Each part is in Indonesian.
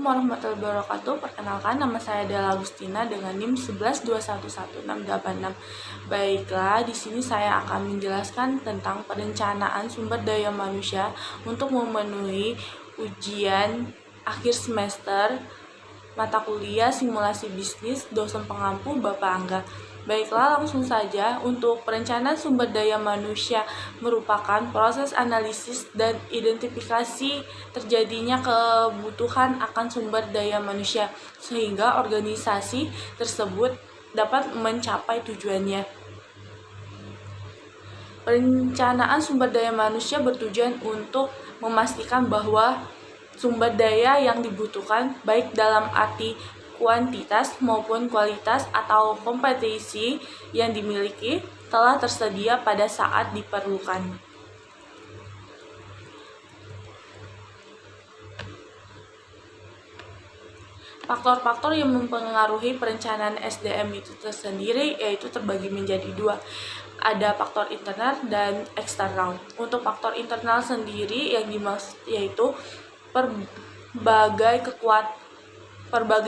warahmatullahi wabarakatuh. Perkenalkan, nama saya Della Agustina dengan NIM 11211686. Baiklah, di sini saya akan menjelaskan tentang perencanaan sumber daya manusia untuk memenuhi ujian akhir semester mata kuliah simulasi bisnis dosen pengampu Bapak Angga. Baiklah, langsung saja. Untuk perencanaan sumber daya manusia merupakan proses analisis dan identifikasi terjadinya kebutuhan akan sumber daya manusia sehingga organisasi tersebut dapat mencapai tujuannya. Perencanaan sumber daya manusia bertujuan untuk memastikan bahwa sumber daya yang dibutuhkan baik dalam arti kuantitas maupun kualitas atau kompetensi yang dimiliki telah tersedia pada saat diperlukan. Faktor-faktor yang mempengaruhi perencanaan SDM itu tersendiri yaitu terbagi menjadi dua. Ada faktor internal dan eksternal. Untuk faktor internal sendiri yang dimaksud yaitu berbagai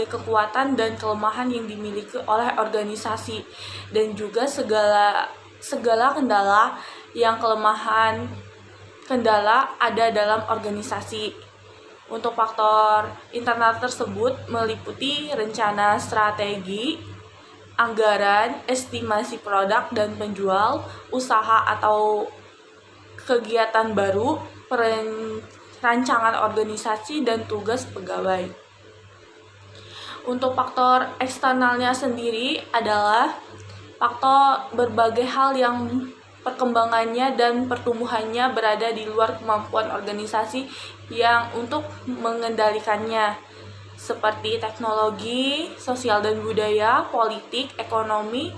kekuatan dan kelemahan yang dimiliki oleh organisasi dan juga segala kendala ada dalam organisasi. Untuk faktor internal tersebut meliputi rencana strategi, anggaran, estimasi produk dan penjual, usaha atau kegiatan baru, rancangan organisasi dan tugas pegawai. Untuk faktor eksternalnya sendiri adalah faktor berbagai hal yang perkembangannya dan pertumbuhannya berada di luar kemampuan organisasi yang untuk mengendalikannya, seperti teknologi, sosial dan budaya, politik, ekonomi,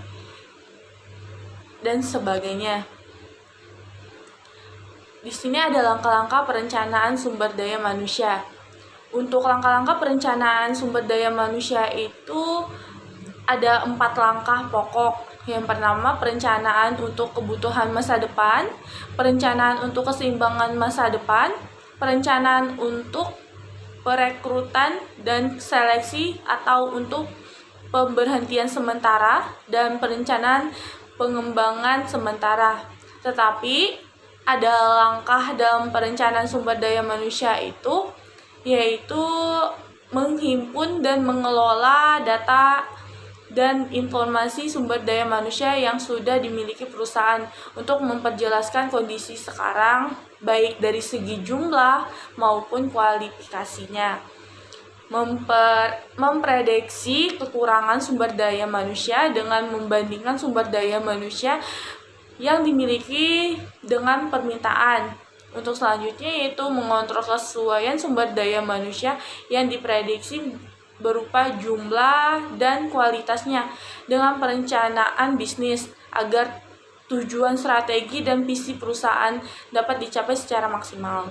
dan sebagainya. Di sini ada langkah-langkah perencanaan sumber daya manusia. Untuk langkah-langkah perencanaan sumber daya manusia itu ada 4 langkah pokok. Yang pertama, perencanaan untuk kebutuhan masa depan, perencanaan untuk keseimbangan masa depan, perencanaan untuk perekrutan dan seleksi atau untuk pemberhentian sementara, dan perencanaan pengembangan sementara. Tetapi ada langkah dalam perencanaan sumber daya manusia itu yaitu menghimpun dan mengelola data dan informasi sumber daya manusia yang sudah dimiliki perusahaan untuk memperjelaskan kondisi sekarang baik dari segi jumlah maupun kualifikasinya, memprediksi kekurangan sumber daya manusia dengan membandingkan sumber daya manusia yang dimiliki dengan permintaan. Untuk selanjutnya yaitu mengontrol kesesuaian sumber daya manusia yang diprediksi berupa jumlah dan kualitasnya dengan perencanaan bisnis agar tujuan strategi dan visi perusahaan dapat dicapai secara maksimal.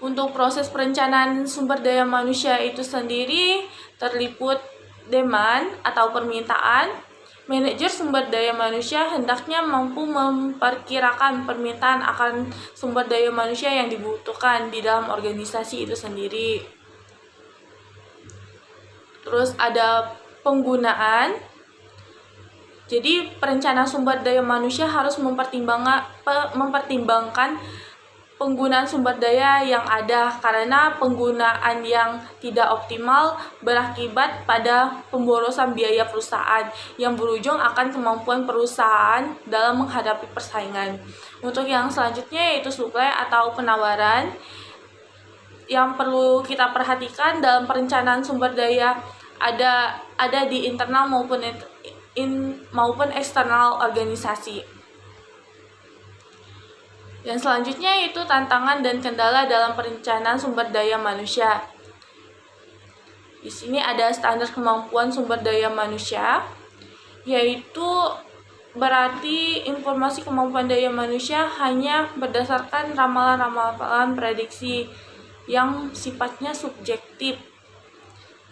Untuk proses perencanaan sumber daya manusia itu sendiri terliput demand atau permintaan. Manajer sumber daya manusia hendaknya mampu memperkirakan permintaan akan sumber daya manusia yang dibutuhkan di dalam organisasi itu sendiri. Terus ada penggunaan. Jadi perencanaan sumber daya manusia harus mempertimbangkan penggunaan sumber daya yang ada, karena penggunaan yang tidak optimal berakibat pada pemborosan biaya perusahaan yang berujung akan kemampuan perusahaan dalam menghadapi persaingan. Untuk yang selanjutnya yaitu supply atau penawaran. Yang perlu kita perhatikan dalam perencanaan sumber daya ada di internal maupun eksternal organisasi. Yang selanjutnya yaitu tantangan dan kendala dalam perencanaan sumber daya manusia. Di sini ada standar kemampuan sumber daya manusia, yaitu berarti informasi kemampuan daya manusia hanya berdasarkan ramalan-ramalan prediksi yang sifatnya subjektif.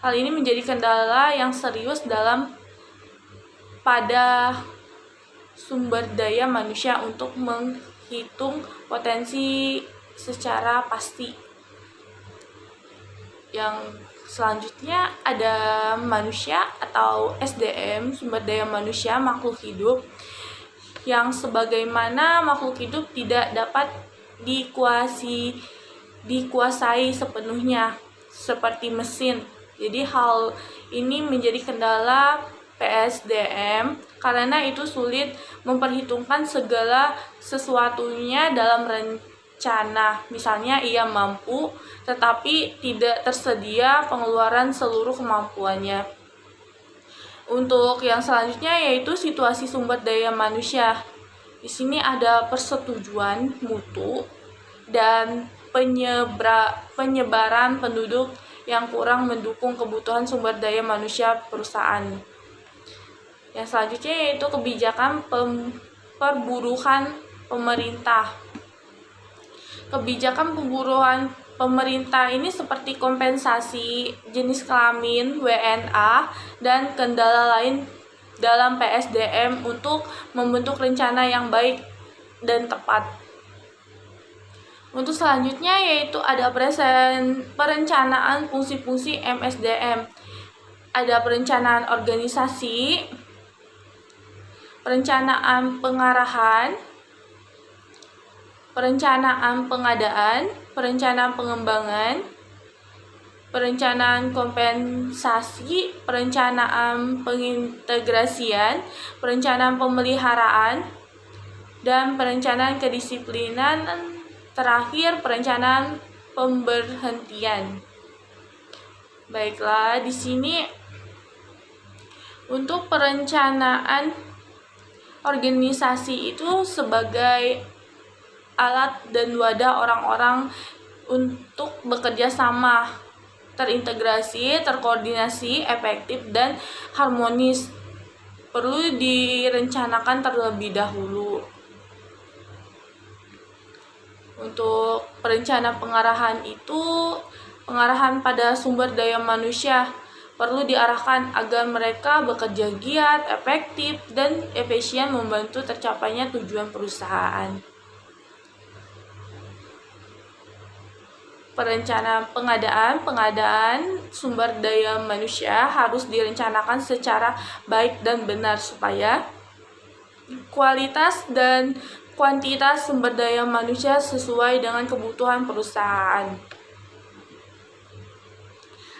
Hal ini menjadi kendala yang serius pada sumber daya manusia untuk menghitung potensi secara pasti. Yang selanjutnya ada manusia atau SDM, sumber daya manusia makhluk hidup, yang sebagaimana makhluk hidup tidak dapat dikuasai sepenuhnya seperti mesin. Jadi hal ini menjadi kendala PSDM karena itu sulit memperhitungkan segala sesuatunya dalam rencana. Misalnya ia mampu tetapi tidak tersedia pengeluaran seluruh kemampuannya. Untuk yang selanjutnya yaitu situasi sumber daya manusia. Di sini ada persetujuan mutu dan penyebaran penduduk yang kurang mendukung kebutuhan sumber daya manusia perusahaan. Yang selanjutnya yaitu kebijakan perburuhan pemerintah. Kebijakan pemburuan pemerintah ini seperti kompensasi jenis kelamin, WNA, dan kendala lain dalam PSDM untuk membentuk rencana yang baik dan tepat. Untuk selanjutnya yaitu ada perencanaan fungsi-fungsi MSDM. Ada perencanaan organisasi, perencanaan pengarahan, perencanaan pengadaan, perencanaan pengembangan, perencanaan kompensasi, perencanaan pengintegrasian, perencanaan pemeliharaan, dan perencanaan kedisiplinan, terakhir perencanaan pemberhentian. Baiklah, di sini untuk perencanaan organisasi itu sebagai alat dan wadah orang-orang untuk bekerja sama, terintegrasi, terkoordinasi, efektif, dan harmonis. Perlu direncanakan terlebih dahulu. Untuk perencanaan pengarahan itu, pengarahan pada sumber daya manusia perlu diarahkan agar mereka bekerja giat, efektif, dan efisien membantu tercapainya tujuan perusahaan. Perencanaan pengadaan sumber daya manusia harus direncanakan secara baik dan benar supaya kualitas dan kuantitas sumber daya manusia sesuai dengan kebutuhan perusahaan.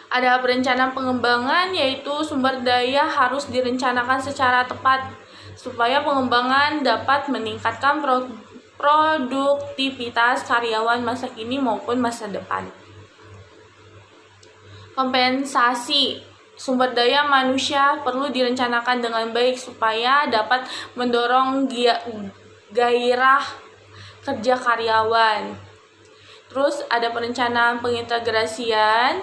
Ada perencanaan pengembangan, yaitu sumber daya harus direncanakan secara tepat supaya pengembangan dapat meningkatkan produktivitas karyawan masa kini maupun masa depan. Kompensasi sumber daya manusia perlu direncanakan dengan baik supaya dapat mendorong gairah kerja karyawan. Terus ada perencanaan pengintegrasian.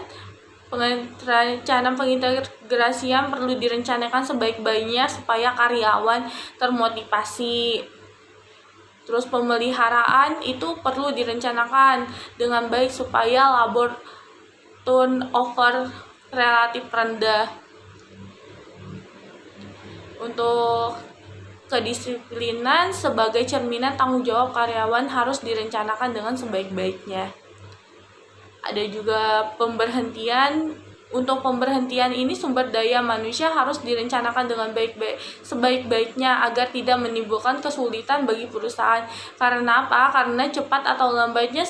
Perencanaan pengintegrasian perlu direncanakan sebaik-baiknya supaya karyawan termotivasi. Terus pemeliharaan itu perlu direncanakan dengan baik supaya labor turnover relatif rendah. Untuk kedisiplinan sebagai cerminan tanggung jawab karyawan harus direncanakan dengan sebaik-baiknya. Ada juga pemberhentian. Untuk pemberhentian ini sumber daya manusia harus direncanakan dengan sebaik-baiknya agar tidak menimbulkan kesulitan bagi perusahaan. Karena apa? Karena cepat atau lambatnya